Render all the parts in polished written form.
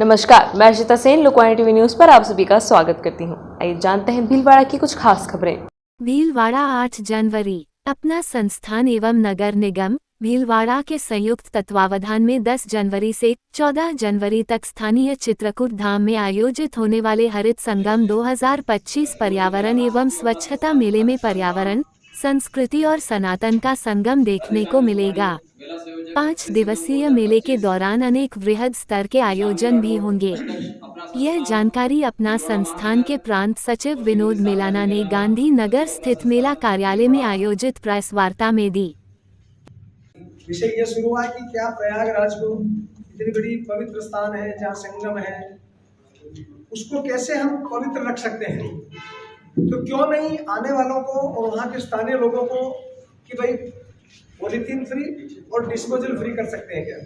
नमस्कार, मैं Archita Sen Lokvani TV news पर आप सभी का स्वागत करती हूं। आइए जानते हैं भीलवाड़ा की कुछ खास खबरें। भीलवाड़ा 8 जनवरी। अपना संस्थान एवं नगर निगम भीलवाड़ा के संयुक्त तत्वावधान में 10 जनवरी से 14 जनवरी तक स्थानीय चित्रकूट धाम में आयोजित होने वाले हरित संगम 2025 पर्यावरण एवं स्वच्छता मेले में पर्यावरण, संस्कृति और सनातन का संगम देखने को मिलेगा। 5 दिवसीय मेले के दौरान अनेक वृहद स्तर के आयोजन भी होंगे। यह जानकारी अपना संस्थान के प्रांत सचिव विनोद मिलाना ने गांधी नगर स्थित मेला कार्यालय में आयोजित प्रेस वार्ता में दी। विषय ये शुरू हुआ कि क्या प्रयागराज को इतनी बड़ी पवित्र स्थान है जहाँ संगम है, उसको कैसे हम पवित्र रख सकते हैं। तो क्यों नहीं आने वालों को और वहाँ के स्थानीय लोगों को कि भाई पॉलीथीन फ्री और डिस्पोजल फ्री कर सकते हैं क्या।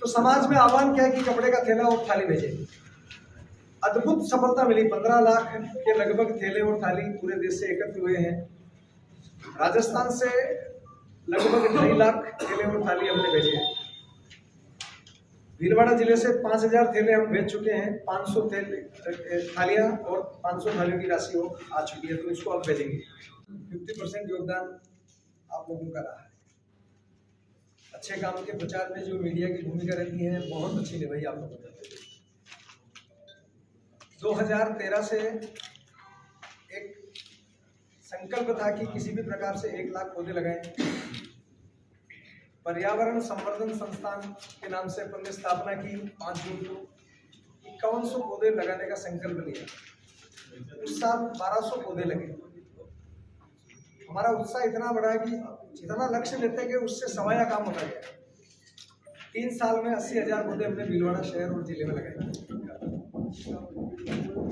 तो समाज में आह्वान किया कि कपड़े का थैला और थाली भेजें। अद्भुत सफलता मिली। 15 लाख के लगभग थैले और थाली पूरे देश से एकत्र हुए हैं। राजस्थान से लगभग 2.5 लाख थैले और थाली हमने भेजे हैं। भीलवाड़ा जिले से 5000 थैले हम भेज चुके हैं। 500 थालियां और 500 थालियों की राशि वो आ चुकी है, तो इसको अब भेजेंगे। 50% योगदान आप लोगों का रहा है। अच्छे काम के प्रचार में जो मीडिया की भूमिका रहती है बहुत अच्छी निभाई आप लोगों ने। 2013 से एक संकल्प था कि किसी भी प्रकार से 1 लाख पौधे लगाएं। पर्यावरण संवर्धन संस्थान के नाम से अपन ने स्थापना की। 5 जून को 5100 पौधे लगाने का संकल्प लिया। उस साल 1200 पौधे लगे। हमारा उत्साह इतना बढ़ा कि जितना लक्ष्य लेते कि उससे सवाया काम होता गया। 3 साल में 80,000 पौधे हमने भीलवाड़ा शहर और जिले में लगाए।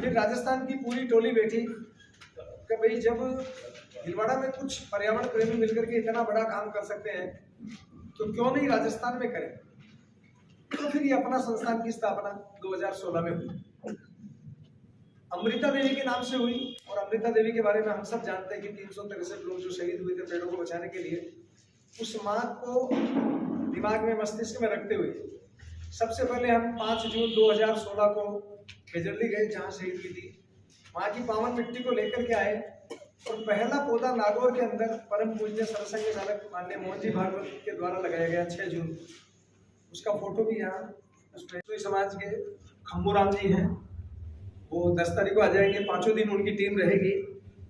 फिर राजस्थान की पूरी टोली बैठी कि भाई जब भीलवाड़ा में कुछ पर्यावरण प्रेमी मिलकर के इतना बड़ा काम कर सकते हैं तो क्यों नहीं राजस्थान में करें। तो फिर ये अपना संस्थान की स्थापना 2016 में हुई। अमृता देवी के नाम से हुई। और अमृता देवी के बारे में हम सब जानते हैं कि 363 लोग जो शहीद हुए थे पेड़ों को बचाने के लिए, उस माँ को दिमाग में मस्तिष्क में रखते हुए सबसे पहले हम 5 जून 2016 को बेजरली गए जहाँ शहीद हुई थी। वहाँ की पावन मिट्टी को लेकर के आए और पहला पौधा नागौर के अंदर परम पूज्य सरसंघ चालक माननीय मोहन जी भागवत के द्वारा लगाया गया 6 जून। उसका फोटो भी यहाँ समाज के खम्बूराम जी हैं, वो 10 तारीख को आ जाएंगे। 5 दिन उनकी टीम रहेगी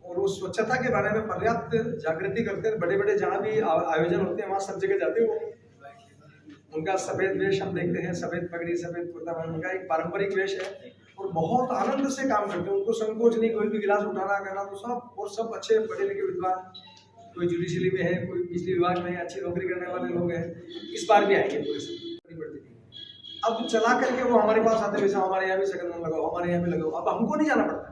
और वो स्वच्छता के बारे में पर्याप्त जागृति करते हैं। बड़े बड़े जहाँ भी आयोजन होते हैं वहाँ सब जगह जाते हैं। वो उनका सफेद वेश हम देखते हैं, सफेद पगड़ी सफेद कुर्ता, उनका एक पारंपरिक वेश है और बहुत आनंद से काम करते हैं। उनको संकोच नहीं, कोई भी गिलास उठाना करना तो सब, और सब अच्छे पढ़े लिखे विद्वान, कोई जुडिशरी में है, कोई बिजली विभाग में है, अच्छी नौकरी करने वाले लोग हैं। इस बार भी आएंगे पूरे से। अब चला करके वो हमारे पास आते वैसे हमारे यहाँ भी संगम लगाओ, हमारे यहाँ भी लगाओ। अब हमको नहीं जाना पड़ता।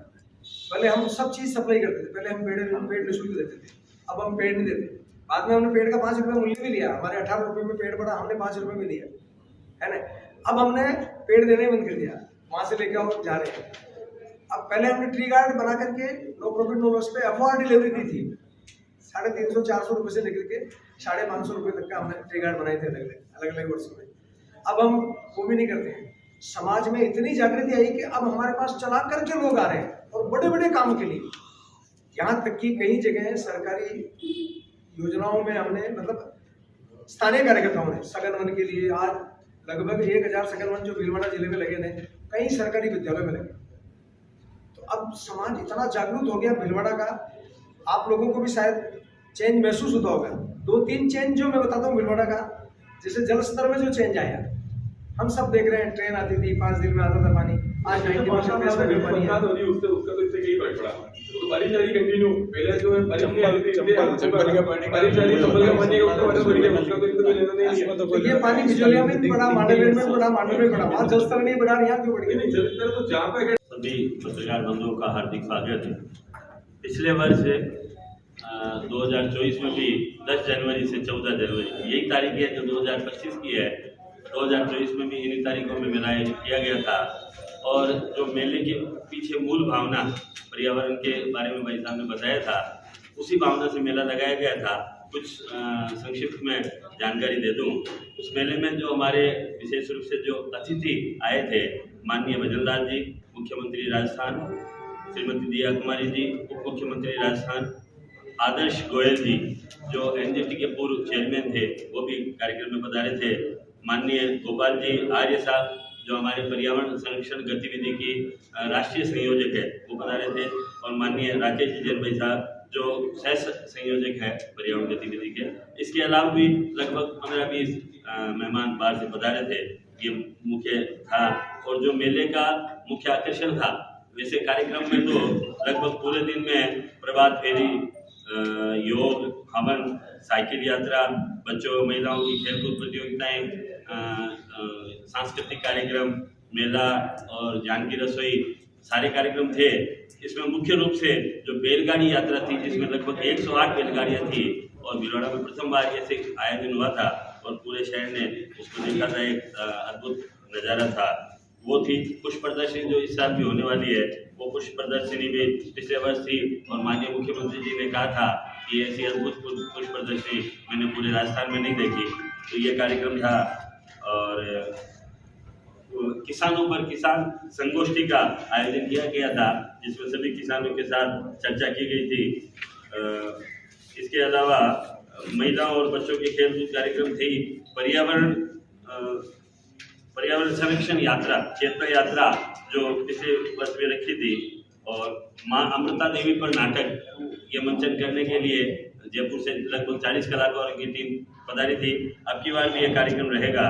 पहले हम सब चीज सप्लाई करते थे। पहले हम पेड़ निःशुल्क देते थे, अब हम पेड़ नहीं देते। बाद में हमने पेड़ का 5 रुपये मूल्य भी लिया। हमारे 18 रुपये में पेड़ पड़ा, हमने 5 रुपये में लिया है ना। अब हमने पेड़ देने बंद कर दिया, वहां से लेके आओ जा रहे हैं। अब पहले हमने ट्री गार्ड बना करके नो प्रॉफिट नो लॉस पे अफोर्ड डिलीवरी दी थी। 350-400 रुपये से लेकर के 550 रुपये तक का हमने ट्री गार्ड बनाए थे अलग अलग वर्षों में। अब हम वो भी नहीं करते हैं। समाज में इतनी जागृति आई कि अब हमारे पास चला करके लोग आ रहे हैं और बड़े बड़े काम के लिए। यहाँ तक कि कई जगह सरकारी योजनाओं में हमने मतलब स्थानीय कार्यकर्ताओं ने सघन वन के लिए आज लगभग 1000 सघन वन जो भीलवाड़ा जिले में लगे थे, कई सरकारी विद्यालयों में लगे। तो अब समाज इतना जागरूक हो गया भीलवाड़ा का। आप लोगों को भी शायद चेंज महसूस होता होगा। 2-3 चेंज जो मैं बताता हूँ भीलवाड़ा का। जैसे जल स्तर में जो चेंज आया, हम सब देख रहे हैं। ट्रेन आती थी 5 दिन में आता था पानी, आज 90% में पानी है। उसका तो इससे यही फर्क पड़ा। तो बारिश जारी कंटिन्यू, पहले जो है बारिश नहीं आती थी, चंबल का पानी उसका तो इससे लेना नहीं है। ये पानी बिजलिया में पड़ा, मांडवी में पड़ा, मांडवी में पड़ा। वहाँ जल स्तर नहीं बढ़ा, यहाँ क्यों बढ़ गया? जल स्तर तो जहाँ पे सभी पत्रकार बंधुओं का हार्दिक स्वागत है। पिछले वर्ष 2024 में भी 10 जनवरी से 14 जनवरी यही तारीख है जो 2025 की है। 2024 में भी इन्हीं तारीखों में मेला आयोजित किया गया था। और जो मेले के पीछे मूल भावना पर्यावरण के बारे में भाई साहब ने बताया था, उसी भावना से मेला लगाया गया था। कुछ संक्षिप्त में जानकारी दे दूं। उस मेले में जो हमारे विशेष रूप से जो अतिथि आए थे, माननीय भजनलाल जी, मुख्यमंत्री राजस्थान, श्रीमती दिया कुमारी जी, उप मुख्यमंत्री राजस्थान, आदर्श गोयल जी जो एनजीटी के पूर्व चेयरमैन थे, वो भी कार्यक्रम में पधारे थे। माननीय गोपाल जी आर्य साहब जो हमारे पर्यावरण संरक्षण गतिविधि की राष्ट्रीय संयोजक है, वो पधारे थे। और माननीय राकेश जी जैन भाई साहब जो सह संयोजक है पर्यावरण गतिविधि के। इसके अलावा भी लगभग 15-20 मेहमान बाहर से पधारे थे। ये मुख्य था। और जो मेले का मुख्य आकर्षण था, वैसे कार्यक्रम में तो लगभग पूरे दिन में प्रभात फेरी, योग, हवन, साइकिल यात्रा, बच्चों महिलाओं की खेलकूद प्रतियोगिताएं, सांस्कृतिक कार्यक्रम, मेला और जानकी रसोई, सारे कार्यक्रम थे। इसमें मुख्य रूप से जो बैलगाड़ी यात्रा थी, जिसमें लगभग 108 बैलगाड़ियाँ थी और भीलवाड़ा में प्रथम बार ऐसे आयोजन हुआ था और पूरे शहर ने उसको देखा था। एक अद्भुत नज़ारा था। वो थी पुष्प प्रदर्शनी जो इस साल भी होने वाली है। वो पुष्प प्रदर्शनी भी पिछले वर्ष थी और माननीय मुख्यमंत्री जी ने कहा था कि ऐसी अद्भुत पुष्प प्रदर्शनी मैंने पूरे राजस्थान में नहीं देखी। तो ये कार्यक्रम था। और किसानों पर किसान संगोष्ठी का आयोजन किया गया था, जिसमें सभी किसानों के साथ चर्चा की गई थी। इसके अलावा महिलाओं और बच्चों के खेलकूद कार्यक्रम थे। पर्यावरण संरक्षण यात्रा, चेतना यात्रा जो पिछले वर्ष में रखी थी, और माँ अमृता देवी पर नाटक ये मंचन करने के लिए जयपुर से लगभग 40 कलाकारों की टीम पधारी थी। अब की बार भी ये कार्यक्रम रहेगा।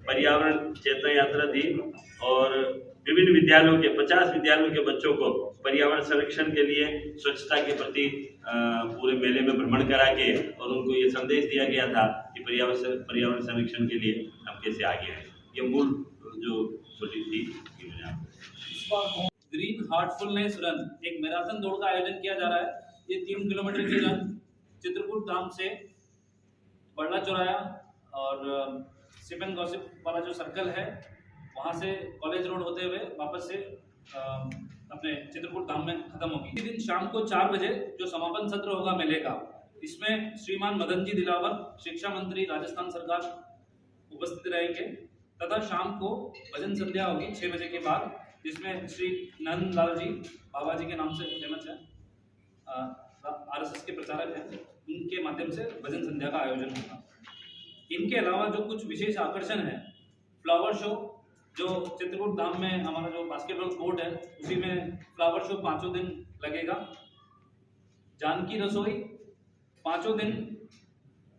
पर्यावरण चेतना यात्रा थी और विभिन्न विद्यालयों के 50 विद्यालयों के बच्चों को पर्यावरण संरक्षण के लिए स्वच्छता के प्रति पूरे मेले में भ्रमण करा के और उनको ये संदेश दिया गया था कि पर्यावरण संरक्षण के लिए हम कैसे आगे हैं। ये मूल जो छोटी थी कि मैंने आपको ग्रीन हार्टफुलनेस रन, एक मैराथन दौड़ का आयोजन किया जा रहा है। ये 3 किलोमीटर की रन चित्रकूट धाम से बड़ला चौराया और सिपन गॉसिप वाला जो सर्कल है, वहाँ से कॉलेज रोड होते हुए वापस से अपने चित्रकूट धाम में खत्म होगी। इसी दिन शाम को 4 बजे जो समापन सत्र होगा मेले का, इसमें श्रीमान मदन जी दिलावर, शिक्षा मंत्री राजस्थान सरकार उपस्थित रहेंगे तथा शाम को भजन संध्या होगी 6 बजे के बाद, जिसमें श्री नंदलाल जी बाबा जी के नाम से फेमस है, आरएसएस के प्रचारक हैं, उनके माध्यम से भजन संध्या का आयोजन होगा। इनके अलावा जो कुछ विशेष आकर्षण है, फ्लावर शो जो चित्रकूट धाम में हमारा जो बास्केटबॉल कोर्ट है उसी में फ्लावर शो 5 दिन लगेगा। जानकी रसोई 5 दिन,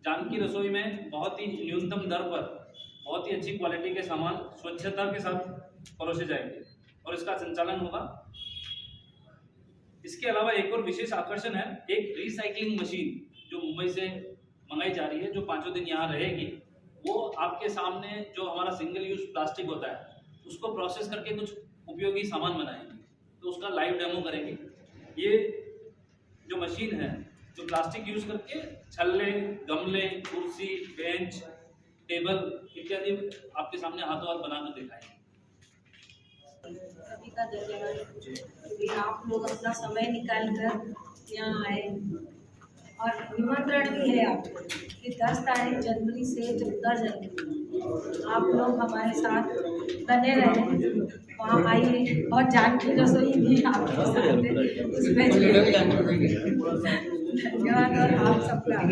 जानकी रसोई में बहुत ही न्यूनतम दर पर बहुत ही अच्छी क्वालिटी के सामान स्वच्छता के साथ परोसे जाएंगे और इसका संचालन होगा। इसके अलावा एक और विशेष आकर्षण है, एक रिसाइकलिंग मशीन जो मुंबई से मंगाई जा रही है, जो 5 दिन यहाँ रहेगी। वो आपके सामने जो हमारा सिंगल यूज प्लास्टिक होता है उसको प्रोसेस करके कुछ उपयोगी सामान बनाएंगे, तो उसका लाइव डेमो करेंगे। ये जो मशीन है जो प्लास्टिक यूज करके छल्ले, गमले, कुर्सी, बेंच, टेबल इत्यादि आपके सामने हाथों हाथ बनाकर दिखाएंगे। सभी का धन्यवाद कि आप लोग अपना समय निकाल कर यहाँ आए, और निमंत्रण भी है आपको कि 10 जनवरी से 14 जनवरी आप लोग हमारे साथ बने रहें, वहाँ आइए और जानकी रसोई भी आपके साथ है उसमें। धन्यवाद और आप सबका